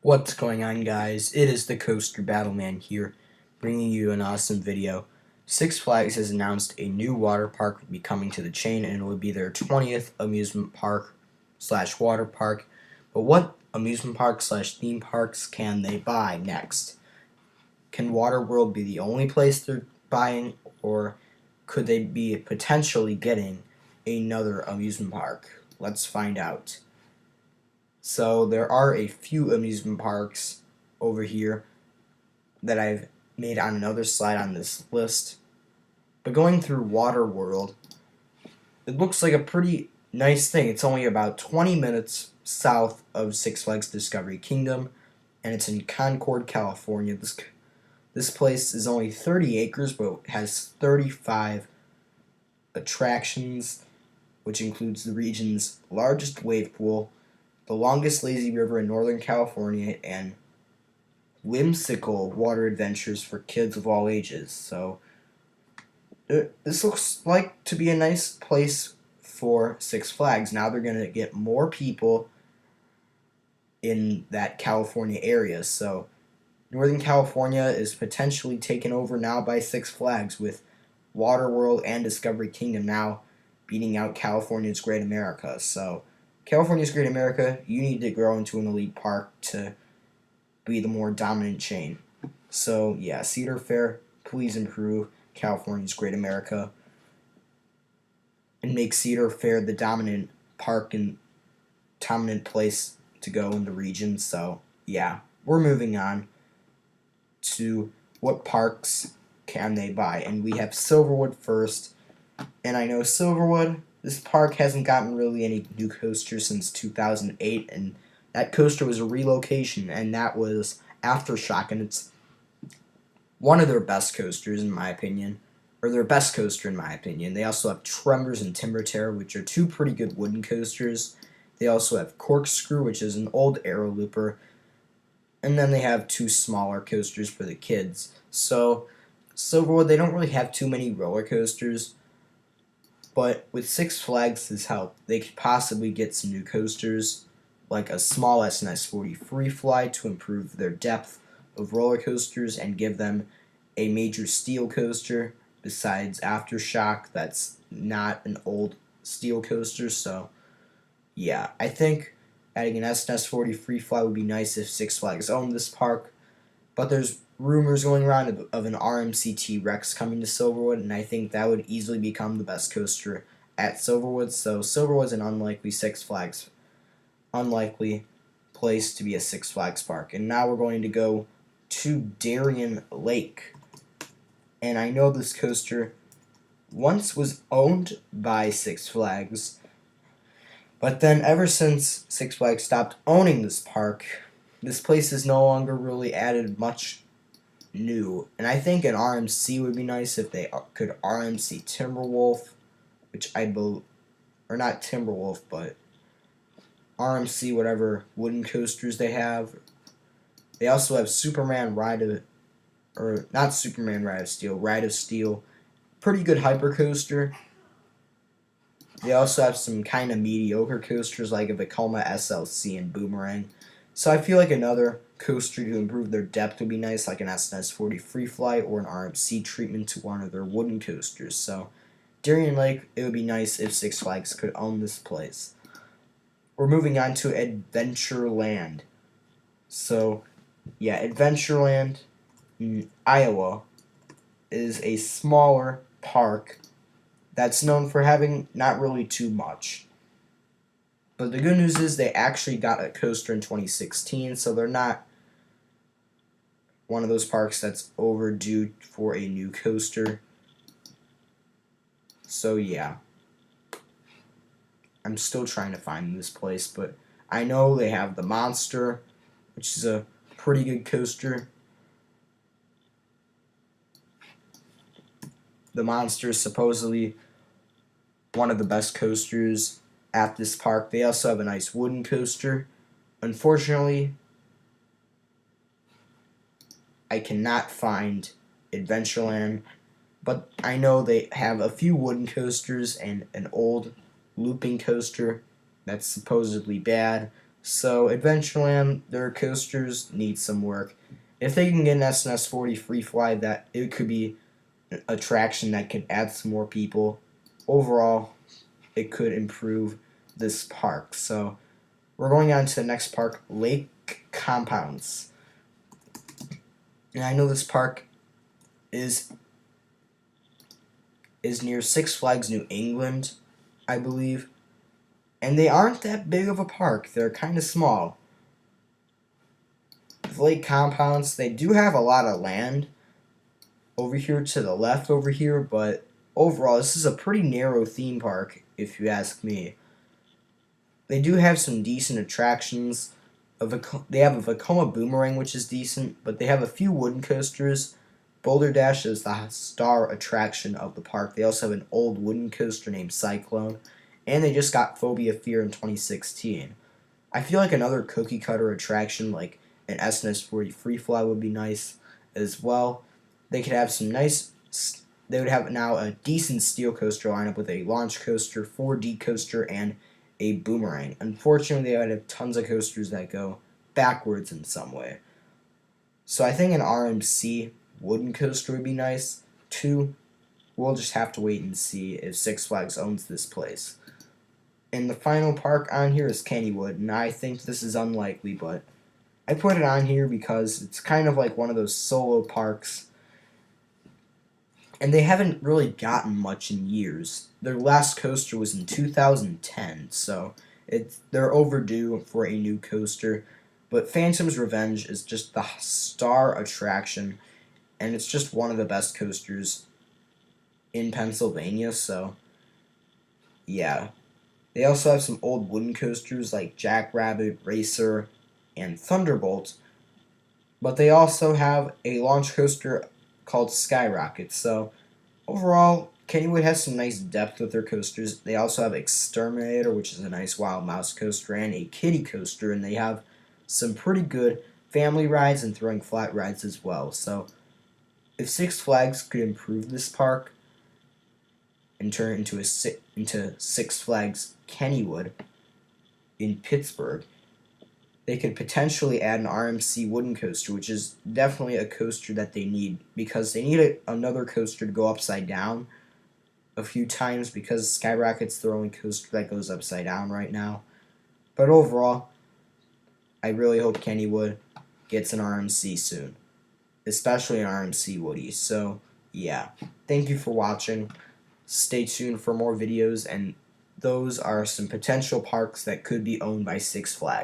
What's going on, guys? It is the Coaster Battleman here, bringing you an awesome video. Six Flags has announced a new water park will be coming to the chain, and it will be their 20th amusement park slash water park. But what amusement park slash theme parks can they buy next? Can WaterWorld be the only place they're buying, or could they be potentially getting another amusement park? Let's find out. So there are a few amusement parks over here that I've made on another slide on this list. But going through WaterWorld, it looks like a pretty nice thing. It's only about 20 minutes south of Six Flags Discovery Kingdom, and it's in Concord, California. This place is only 30 acres, but has 35 attractions, which includes the region's largest wave pool, the longest lazy river in Northern California, and whimsical water adventures for kids of all ages. So this looks like to be a nice place for Six Flags. Now they're going to get more people in that California area. So Northern California is potentially taken over now by Six Flags, with WaterWorld and Discovery Kingdom now beating out California's Great America. So California's Great America, you need to grow into an elite park to be the more dominant chain. So yeah, Cedar Fair, please improve California's Great America and make Cedar Fair the dominant park and dominant place to go in the region. So yeah, we're moving on to what parks can they buy, and we have Silverwood first. And I know Silverwood, this park hasn't gotten really any new coasters since 2008, and that coaster was a relocation, and that was Aftershock, and it's one of their best coasters in my opinion, or their best coaster in my opinion. They also have Tremors and Timber Terror, which are two pretty good wooden coasters. They also have Corkscrew, which is an old aero looper, and then they have two smaller coasters for the kids. So Silverwood, they don't really have too many roller coasters, but with Six Flags' help, they could possibly get some new coasters, like a small SNS 40 Free Fly to improve their depth of roller coasters and give them a major steel coaster besides Aftershock that's not an old steel coaster. So yeah, I think adding an SNS 40 Free Fly would be nice if Six Flags owned this park, but there's rumors going around of an RMC T-Rex coming to Silverwood, and I think that would easily become the best coaster at Silverwood. So Silverwood's an unlikely place to be a Six Flags park. And now we're going to go to Darien Lake. And I know this coaster once was owned by Six Flags, but then ever since Six Flags stopped owning this park, this place has no longer really added much new. And I think an RMC would be nice if they could RMC Timberwolf, which I believe, or not Timberwolf, but RMC whatever wooden coasters they have. They also have Superman Ride of, or not Superman Ride of Steel, pretty good hyper coaster. They also have some kind of mediocre coasters like a Vekoma SLC and Boomerang. So I feel like another coaster to improve their depth would be nice, like an SNS 40 Free Fly or an RMC treatment to one of their wooden coasters. So Darien Lake, it would be nice if Six Flags could own this place. We're moving on to Adventureland. So yeah, Adventureland in Iowa is a smaller park that's known for having not really too much. But the good news is they actually got a coaster in 2016, so they're not one of those parks that's overdue for a new coaster. So yeah, I'm still trying to find this place, but I know they have the Monster, which is a pretty good coaster. The Monster is supposedly one of the best coasters at this park. They also have a nice wooden coaster. Unfortunately, I cannot find Adventureland, but I know they have a few wooden coasters and an old looping coaster that's supposedly bad. So Adventureland, their coasters need some work. If they can get an SNS 40 free fly, that it could be an attraction that could add some more people. Overall, it could improve this park. So we're going on to the next park, Lake Compounce. And I know this park is near Six Flags New England, I believe. And they aren't that big of a park. They're kind of small. The Lake Compounce, they do have a lot of land over here to the left over here, but overall, this is a pretty narrow theme park, if you ask me. They do have some decent attractions. They have a Vekoma Boomerang, which is decent, but they have a few wooden coasters. Boulder Dash is the star attraction of the park. They also have an old wooden coaster named Cyclone, and they just got Phobia Fear in 2016. I feel like another cookie cutter attraction like an SNS 40 Free Fly would be nice as well. They could have some nice. They would have now a decent steel coaster lineup with a launch coaster, 4D coaster, and a boomerang. Unfortunately, they would have tons of coasters that go backwards in some way. So I think an RMC wooden coaster would be nice. Too, we'll just have to wait and see if Six Flags owns this place. And the final park on here is Kennywood, and I think this is unlikely, but I put it on here because it's kind of like one of those solo parks, and they haven't really gotten much in years. Their last coaster was in 2010, so they're overdue for a new coaster. But Phantom's Revenge is just the star attraction, and it's just one of the best coasters in Pennsylvania, so yeah. They also have some old wooden coasters like Jackrabbit, Racer, and Thunderbolt, but they also have a launch coaster called Skyrocket. So overall, Kennywood has some nice depth with their coasters. They also have Exterminator, which is a nice wild mouse coaster, and a kitty coaster, and they have some pretty good family rides and throwing flat rides as well. So if Six Flags could improve this park and turn it into Six Flags Kennywood in Pittsburgh, they could potentially add an RMC wooden coaster, which is definitely a coaster that they need, because they need another coaster to go upside down a few times, because Skyrocket's the only coaster that goes upside down right now. But overall, I really hope Kennywood gets an RMC soon, especially an RMC Woody. So yeah, thank you for watching. Stay tuned for more videos, and those are some potential parks that could be owned by Six Flags.